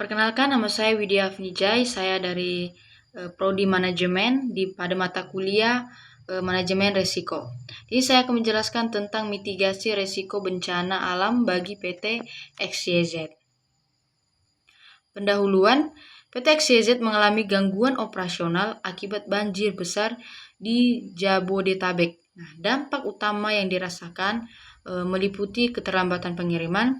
Perkenalkan, nama saya Widya Afnijay. Saya dari Prodi Manajemen pada mata kuliah Manajemen Resiko. Jadi saya akan menjelaskan tentang mitigasi resiko bencana alam bagi PT XYZ. Pendahuluan, PT XYZ mengalami gangguan operasional akibat banjir besar di Jabodetabek. Nah, dampak utama yang dirasakan meliputi keterlambatan pengiriman,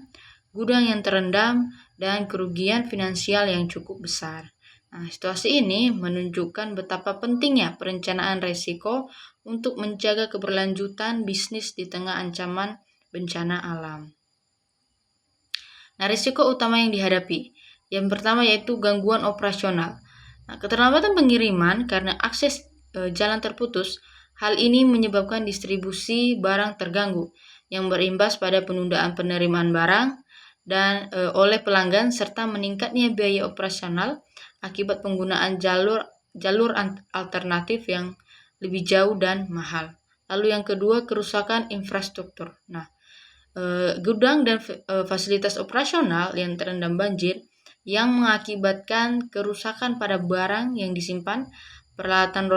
gudang yang terendam, dan kerugian finansial yang cukup besar. Nah, situasi ini menunjukkan betapa pentingnya perencanaan risiko untuk menjaga keberlanjutan bisnis di tengah ancaman bencana alam. Nah, risiko utama yang dihadapi. Yang pertama yaitu gangguan operasional. Nah, keterlambatan pengiriman karena akses jalan terputus. Hal ini menyebabkan distribusi barang terganggu yang berimbas pada penundaan penerimaan barang dan oleh pelanggan serta meningkatnya biaya operasional akibat penggunaan jalur alternatif yang lebih jauh dan mahal. Lalu yang kedua, kerusakan infrastruktur. Nah, gudang dan fasilitas operasional yang terendam banjir yang mengakibatkan kerusakan pada barang yang disimpan, peralatan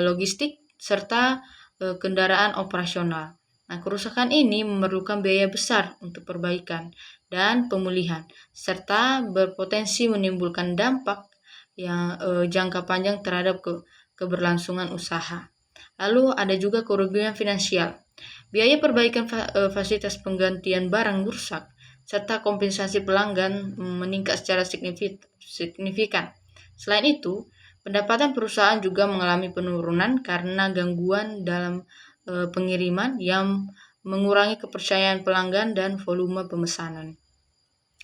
logistik, serta kendaraan operasional. Nah, kerusakan ini memerlukan biaya besar untuk perbaikan dan pemulihan, serta berpotensi menimbulkan dampak yang jangka panjang terhadap keberlangsungan usaha. Lalu ada juga kerugian finansial. Biaya perbaikan fasilitas penggantian barang rusak serta kompensasi pelanggan meningkat secara signifikan. Selain itu, pendapatan perusahaan juga mengalami penurunan karena gangguan dalam pengiriman yang mengurangi kepercayaan pelanggan dan volume pemesanan.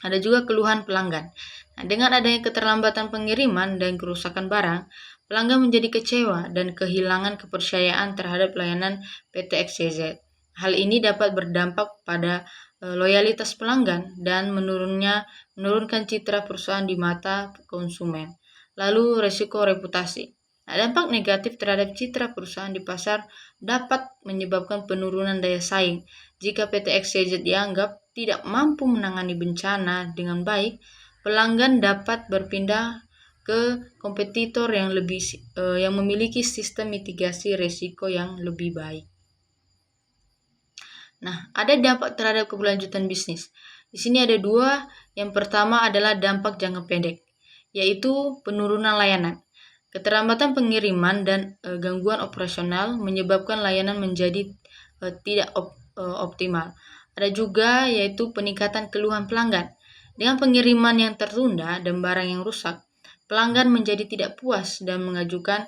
Ada juga keluhan pelanggan. Nah, dengan adanya keterlambatan pengiriman dan kerusakan barang, pelanggan menjadi kecewa dan kehilangan kepercayaan terhadap layanan PT XYZ. Hal ini dapat berdampak pada loyalitas pelanggan dan menurunkan citra perusahaan di mata konsumen. Lalu resiko reputasi. Nah, dampak negatif terhadap citra perusahaan di pasar dapat menyebabkan penurunan daya saing. Jika PT XYZ dianggap tidak mampu menangani bencana dengan baik, pelanggan dapat berpindah ke kompetitor yang memiliki sistem mitigasi risiko yang lebih baik. Nah, ada dampak terhadap keberlanjutan bisnis. Di sini ada dua. Yang pertama adalah dampak jangka pendek, yaitu penurunan layanan. Keterlambatan pengiriman dan gangguan operasional menyebabkan layanan menjadi tidak optimal. Ada juga yaitu peningkatan keluhan pelanggan. Dengan pengiriman yang tertunda dan barang yang rusak, pelanggan menjadi tidak puas dan mengajukan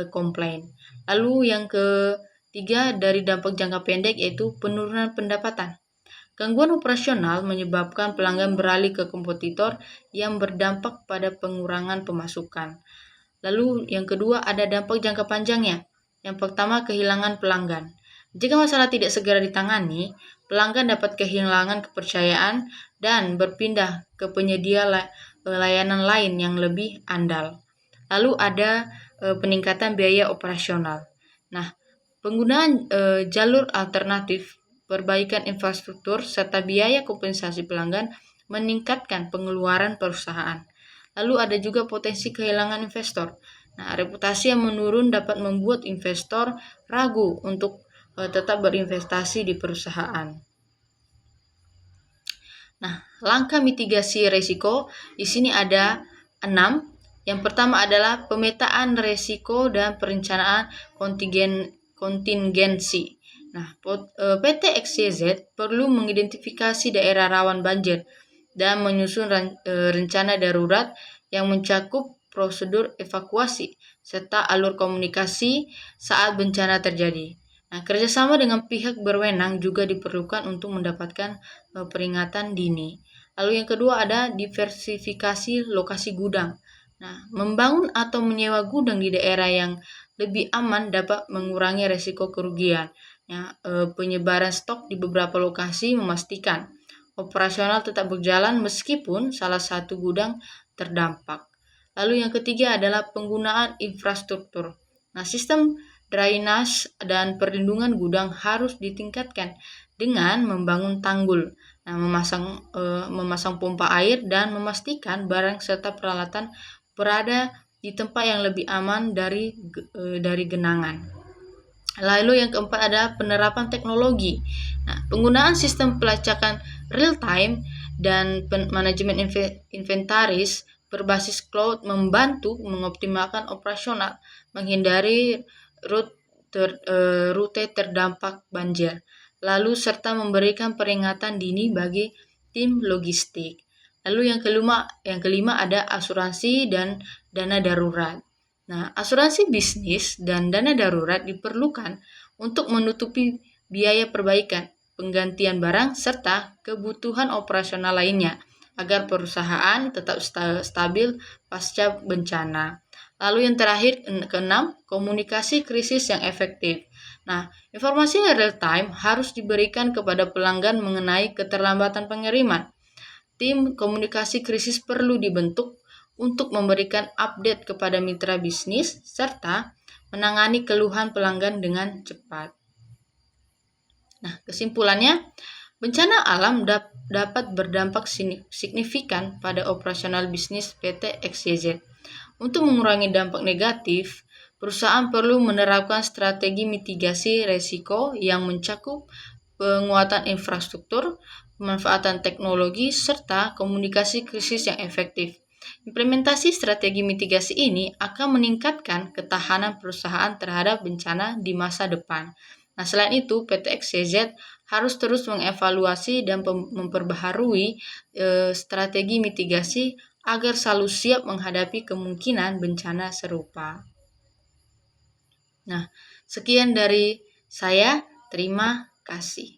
komplain. Lalu yang ketiga dari dampak jangka pendek yaitu penurunan pendapatan. Gangguan operasional menyebabkan pelanggan beralih ke kompetitor yang berdampak pada pengurangan pemasukan. Lalu yang kedua ada dampak jangka panjangnya. Yang pertama, kehilangan pelanggan. Jika masalah tidak segera ditangani, pelanggan dapat kehilangan kepercayaan dan berpindah ke penyedia layanan lain yang lebih andal. Lalu ada peningkatan biaya operasional. Nah, penggunaan jalur alternatif, perbaikan infrastruktur, serta biaya kompensasi pelanggan meningkatkan pengeluaran perusahaan. Lalu ada juga potensi kehilangan investor. Nah, reputasi yang menurun dapat membuat investor ragu untuk tetap berinvestasi di perusahaan. Nah, langkah mitigasi risiko di sini ada 6. Yang pertama adalah pemetaan risiko dan perencanaan kontingensi. Nah, PT XYZ perlu mengidentifikasi daerah rawan banjir dan menyusun rencana darurat yang mencakup prosedur evakuasi serta alur komunikasi saat bencana terjadi. Nah, kerjasama dengan pihak berwenang juga diperlukan untuk mendapatkan peringatan dini. Lalu yang kedua ada diversifikasi lokasi gudang. Nah, membangun atau menyewa gudang di daerah yang lebih aman dapat mengurangi resiko kerugian. Ya, penyebaran stok di beberapa lokasi memastikan operasional tetap berjalan meskipun salah satu gudang terdampak. Lalu yang ketiga adalah penggunaan infrastruktur. Nah, sistem drainase dan perlindungan gudang harus ditingkatkan dengan membangun tanggul, Nah, memasang pompa air dan memastikan barang serta peralatan berada di tempat yang lebih aman dari genangan. Lalu yang keempat ada penerapan teknologi. Nah, penggunaan sistem pelacakan real time dan manajemen inventaris berbasis cloud membantu mengoptimalkan operasional, menghindari rute terdampak banjir, lalu serta memberikan peringatan dini bagi tim logistik. Lalu yang kelima ada asuransi dan dana darurat. Nah, asuransi bisnis dan dana darurat diperlukan untuk menutupi biaya perbaikan, penggantian barang, serta kebutuhan operasional lainnya agar perusahaan tetap stabil pasca bencana. Lalu yang terakhir, keenam, komunikasi krisis yang efektif. Nah, informasi real time harus diberikan kepada pelanggan mengenai keterlambatan pengiriman. Tim komunikasi krisis perlu dibentuk untuk memberikan update kepada mitra bisnis serta menangani keluhan pelanggan dengan cepat. Nah, kesimpulannya, bencana alam dapat berdampak signifikan pada operasional bisnis PT XYZ. Untuk mengurangi dampak negatif, perusahaan perlu menerapkan strategi mitigasi risiko yang mencakup penguatan infrastruktur, pemanfaatan teknologi, serta komunikasi krisis yang efektif. Implementasi strategi mitigasi ini akan meningkatkan ketahanan perusahaan terhadap bencana di masa depan. Nah, selain itu, PT XYZ harus terus mengevaluasi dan memperbaharui strategi mitigasi agar selalu siap menghadapi kemungkinan bencana serupa. Nah, sekian dari saya. Terima kasih.